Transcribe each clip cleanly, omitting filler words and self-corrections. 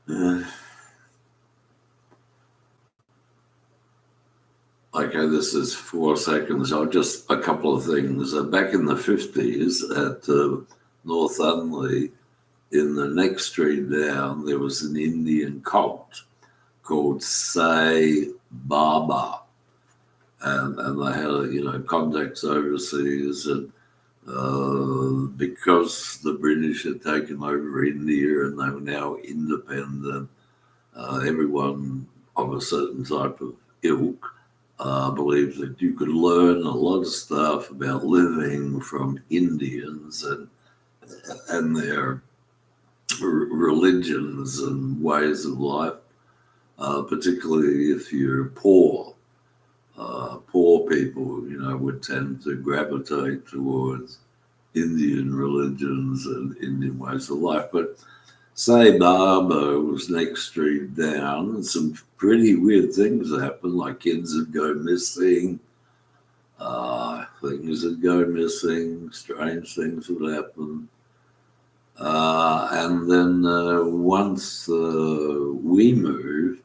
Uh, okay, this is 4 seconds. I'll just a couple of things. Back in the 50s at Northumberland, in the next street down, there was an Indian cult called Sai Baba, and they had contacts overseas, and because the British had taken over India and they were now independent, everyone of a certain type of ilk believed that you could learn a lot of stuff about living from Indians and their religions and ways of life, particularly if you're poor. Poor people, would tend to gravitate towards Indian religions and Indian ways of life. But Sai Baba was next street down, and some pretty weird things happened, like kids would go missing, things would go missing, strange things would happen. And then once we moved,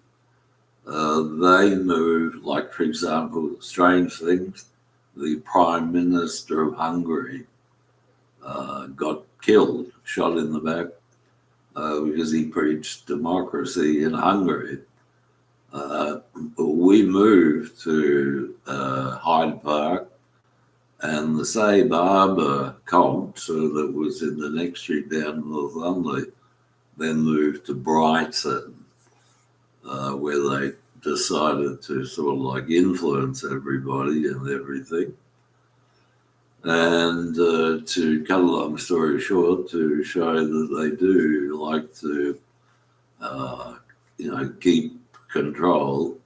they moved, like, for example, strange things. The Prime Minister of Hungary got killed, shot in the back, because he preached democracy in Hungary. We moved to Hyde Park, and the Sai Baba cult that was in the next street down Northumberland then moved to Brighton, where they decided to sort of like influence everybody and everything. And to cut a long story short, to show that they do like to, keep control.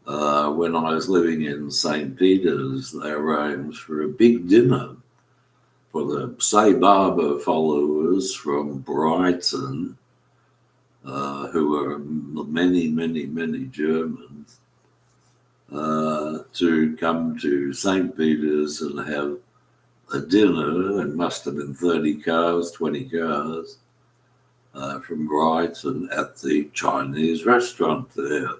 When I was living in St. Peter's, they arranged for a big dinner for the Sai Baba followers from Brighton, who are many, many, many Germans, to come to St. Peter's and have a dinner. It must have been 30 cars, 20 cars, from Brighton at the Chinese restaurant there,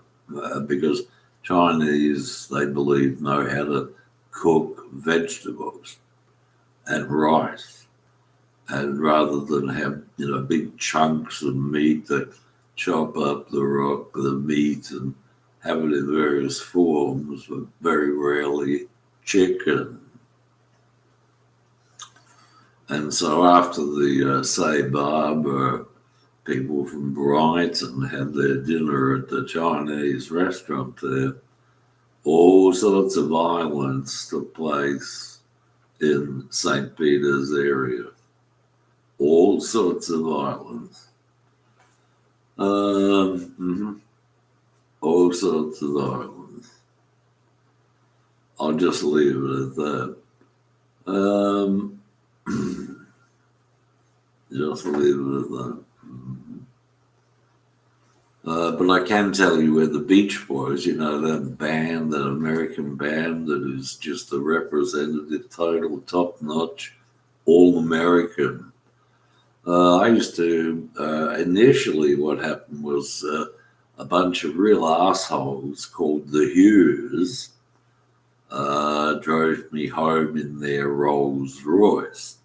because Chinese, they believe, know how to cook vegetables and rice. And rather than have, big chunks of meat, that chop up the meat and have it in various forms, but very rarely chicken. And so after the Sai Baba, people from Brighton had their dinner at the Chinese restaurant there, all sorts of violence took place in St. Peter's area. All sorts of violence. All sorts of violence. I'll just leave it at that. Just leave it at that. But I can tell you where the Beach Boys, that band, that American band that is just a representative, total top-notch, all-American. I used to, initially what happened was a bunch of real assholes called the Hughes drove me home in their Rolls Royce.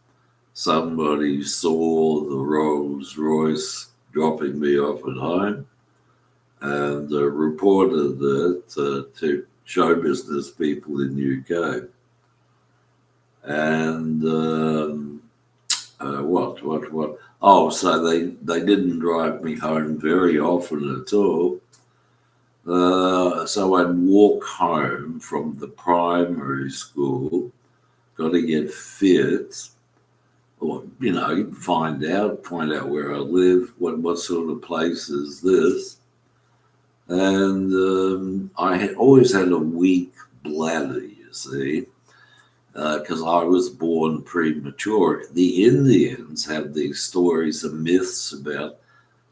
Somebody saw the Rolls Royce dropping me off at home and reported it to show business people in UK. And what? Oh, so they didn't drive me home very often at all. So I'd walk home from the primary school, got to get fit, or find out where I live, what sort of place is this. And I had always had a weak bladder, you see, because I was born premature. The Indians have these stories and myths about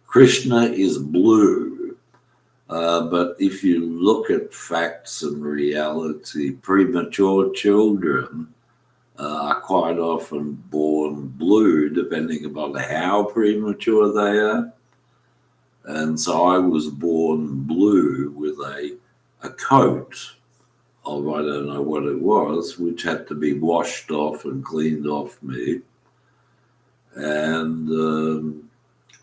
Krishna is blue. But if you look at facts and reality, premature children are quite often born blue, depending upon how premature they are. And so I was born blue with a coat of, I don't know what it was, which had to be washed off and cleaned off me. And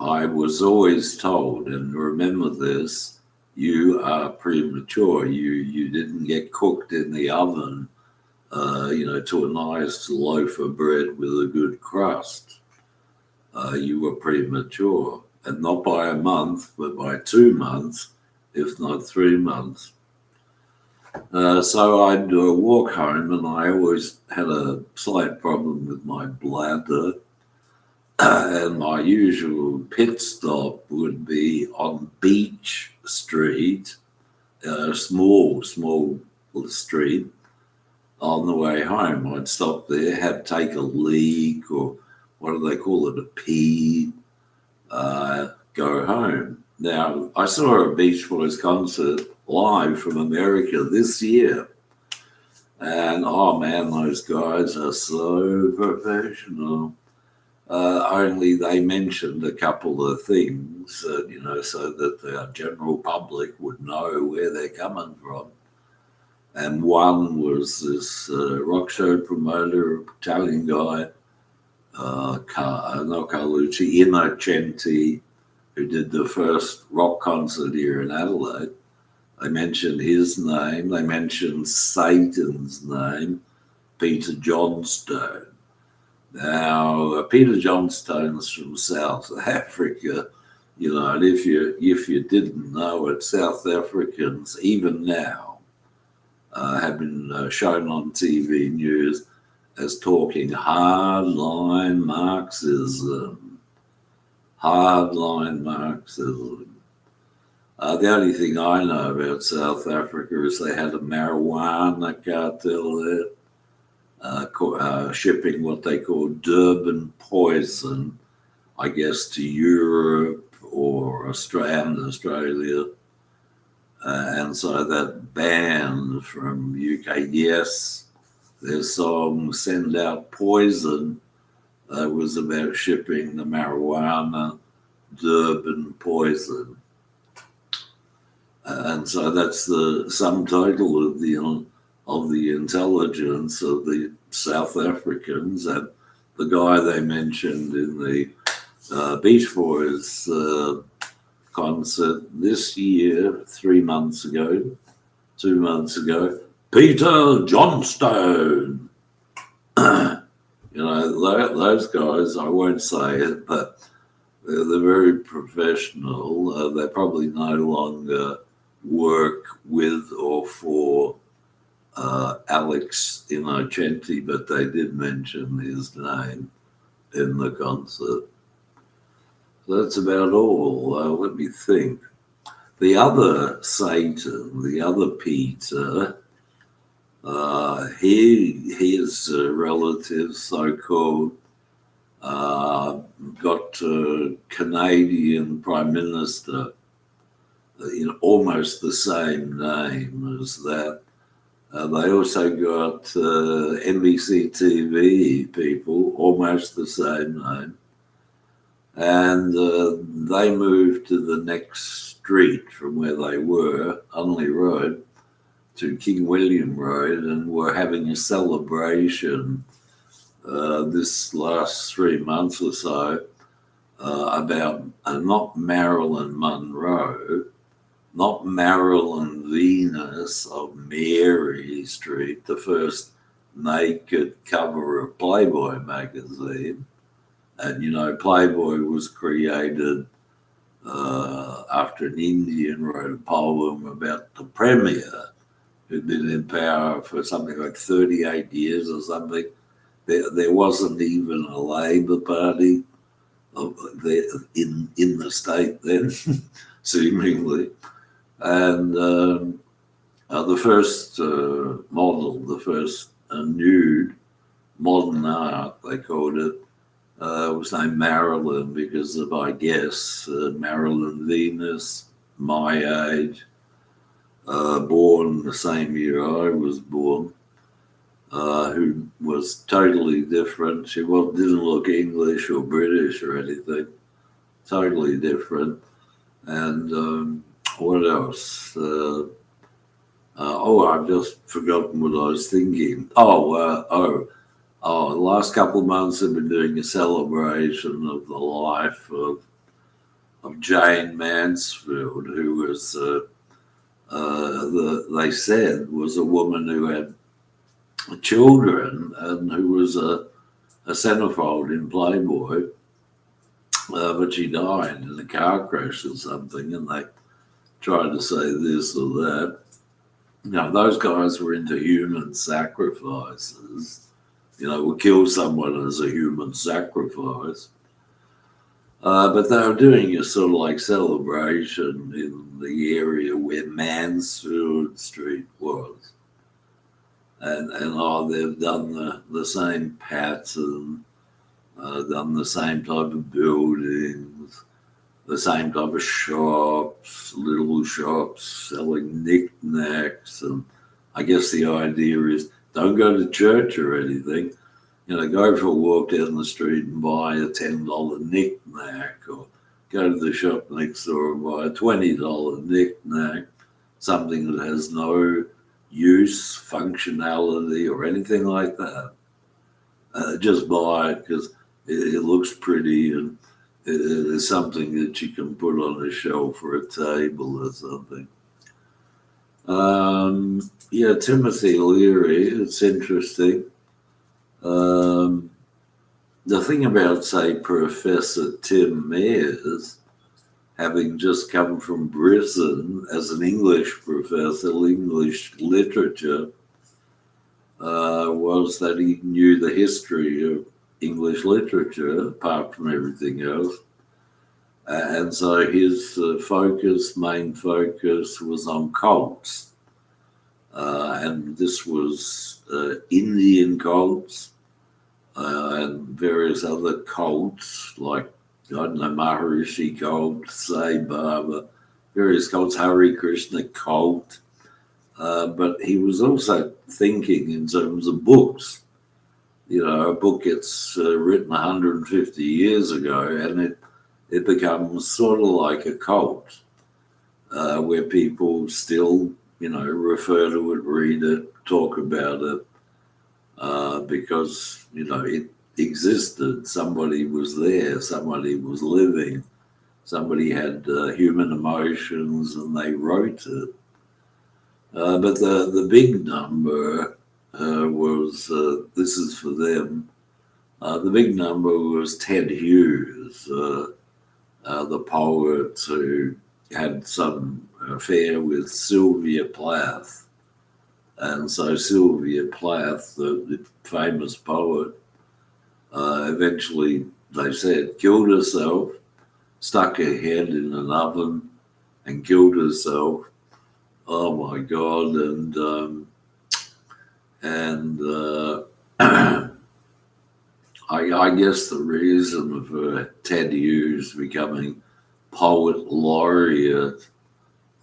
I was always told, and remember this, you are premature. You didn't get cooked in the oven, to a nice loaf of bread with a good crust. You were premature, and not by a month, but by 2 months, if not 3 months. So I'd walk home, and I always had a slight problem with my bladder. And my usual pit stop would be on Beach Street, a small street. On the way home, I'd stop there, take a leak, or what do they call it, a pee, go home. Now, I saw a Beach Boys concert live from America this year. And, oh man, those guys are so professional. Only they mentioned a couple of things, so that the general public would know where they're coming from. And one was this rock show promoter, Italian guy, not Carlucci, Innocenti, who did the first rock concert here in Adelaide. They mentioned his name. They mentioned Satan's name, Peter Johnstone. Now, Peter Johnstone's from South Africa, and if you didn't know it, South Africans, even now, have been shown on TV news as talking hardline Marxism. Hardline Marxism. The only thing I know about South Africa is they had a marijuana cartel there, shipping what they call Durban poison, I guess, to Europe or Australia. And so that band from UK, Yes, their song Send Out Poison was about shipping the marijuana Durban poison. And so that's the sum total of the intelligence of the South Africans. And the guy they mentioned in the Beach Boys concert this year, 3 months ago, 2 months ago, Peter Johnstone. Those guys, I won't say it, but they're very professional. They probably no longer work with or for Alex Innocenti, but they did mention his name in the concert. That's about all. Let me think. The other Satan, the other Peter, his relatives, so-called, got a Canadian Prime Minister, almost the same name as that. They also got NBC TV people, almost the same name. And they moved to the next street from where they were, Unley Road, to King William Road, and were having a celebration this last 3 months or so about not Marilyn Monroe, not Marilyn Venus of Mary Street, the first naked cover of Playboy magazine. And, Playboy was created after an Indian wrote a poem about the premier who'd been in power for something like 38 years or something. There wasn't even a Labour Party in the state then, seemingly. And the first model, the first nude modern art, they called it, was named Marilyn because of, I guess, Marilyn Venus, my age, born the same year I was born, who was totally different. She didn't look English or British or anything, totally different. And what else? I've just forgotten what I was thinking. The last couple of months I've been doing a celebration of the life of Jane Mansfield, who was, they said, was a woman who had children and who was a centerfold in Playboy, but she died in a car crash or something, and they tried to say this or that. Those guys were into human sacrifices. Would kill someone as a human sacrifice. But they were doing a sort of like celebration in the area where Mansfield Street was. And they've done the same pattern, done the same type of buildings, the same type of shops, little shops selling knickknacks. And I guess the idea is don't go to church or anything. Go for a walk down the street and buy a $10 knickknack, or go to the shop next door and buy a $20 knickknack, something that has no use, functionality, or anything like that. Just buy it because it looks pretty and it is something that you can put on a shelf or a table or something. Timothy Leary, it's interesting. The thing about, say, Professor Tim Mears, having just come from Brisbane as an English professor, English literature, was that he knew the history of English literature, apart from everything else. And so his main focus was on cults. And this was Indian cults and various other cults, like, I don't know, Maharishi cult, Sai Baba, various cults, Hare Krishna cult. But he was also thinking in terms of books. A book gets written 150 years ago, and it becomes sort of like a cult, where people still, refer to it, read it, talk about it, because, it existed. Somebody was there, somebody was living, somebody had human emotions, and they wrote it. But the big number was, this is for them, the big number was Ted Hughes, the poet who had some affair with Sylvia Plath. And so Sylvia Plath, the famous poet, eventually, they said, killed herself, stuck her head in an oven and killed herself. Oh my God. I guess the reason for Ted Hughes becoming poet laureate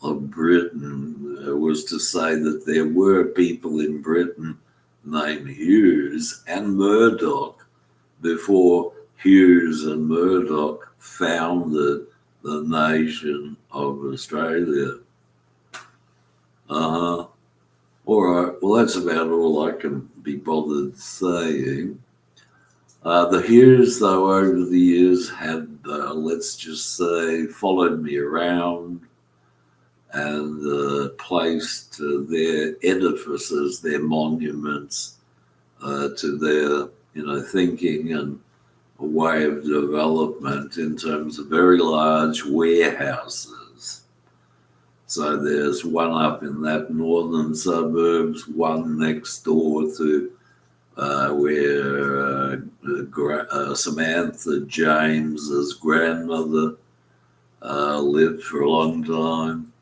of Britain was to say that there were people in Britain named Hughes and Murdoch before Hughes and Murdoch founded the nation of Australia. All right, well, that's about all I can be bothered saying. The Hughes, though, over the years had, let's just say, followed me around and placed their edifices, their monuments to their, thinking and a way of development in terms of very large warehouses. So there's one up in that northern suburbs, one next door to where Samantha James's grandmother lived for a long time.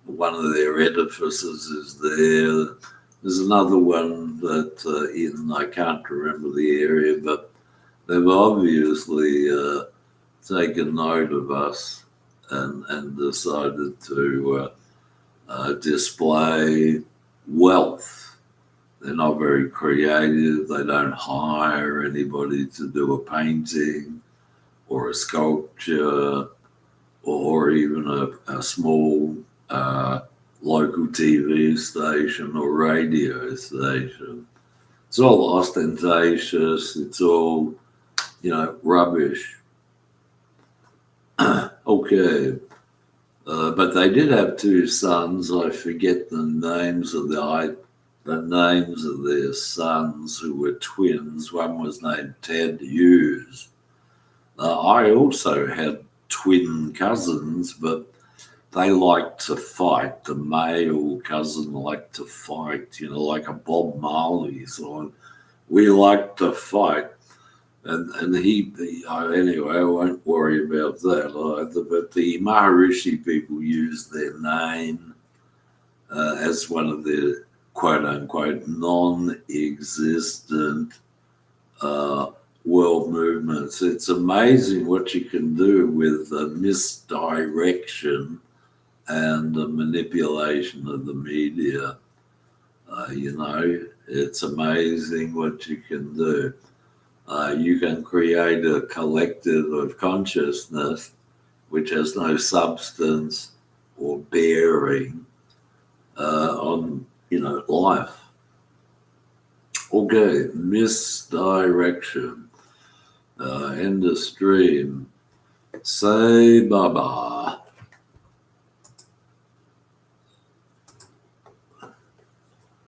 One of their edifices is there. There's another one that I can't remember the area, but they've obviously taken note of us and decided to display wealth. They're not very creative. They don't hire anybody to do a painting or a sculpture or even a small local TV station or radio station. It's all ostentatious. It's all, rubbish. Okay. But they did have two sons. I forget the names of their sons who were twins. One was named Ted Hughes. I also had twin cousins, but they liked to fight. The male cousin liked to fight, like a Bob Marley song. We liked to fight. And anyway, I won't worry about that either. But the Maharishi people used their name as one of their quote unquote non-existent world movements. It's amazing what you can do with misdirection and the manipulation of the media. It's amazing what you can do. You can create a collective of consciousness which has no substance or bearing on, life. Okay, misdirection. End of stream. Say bye-bye.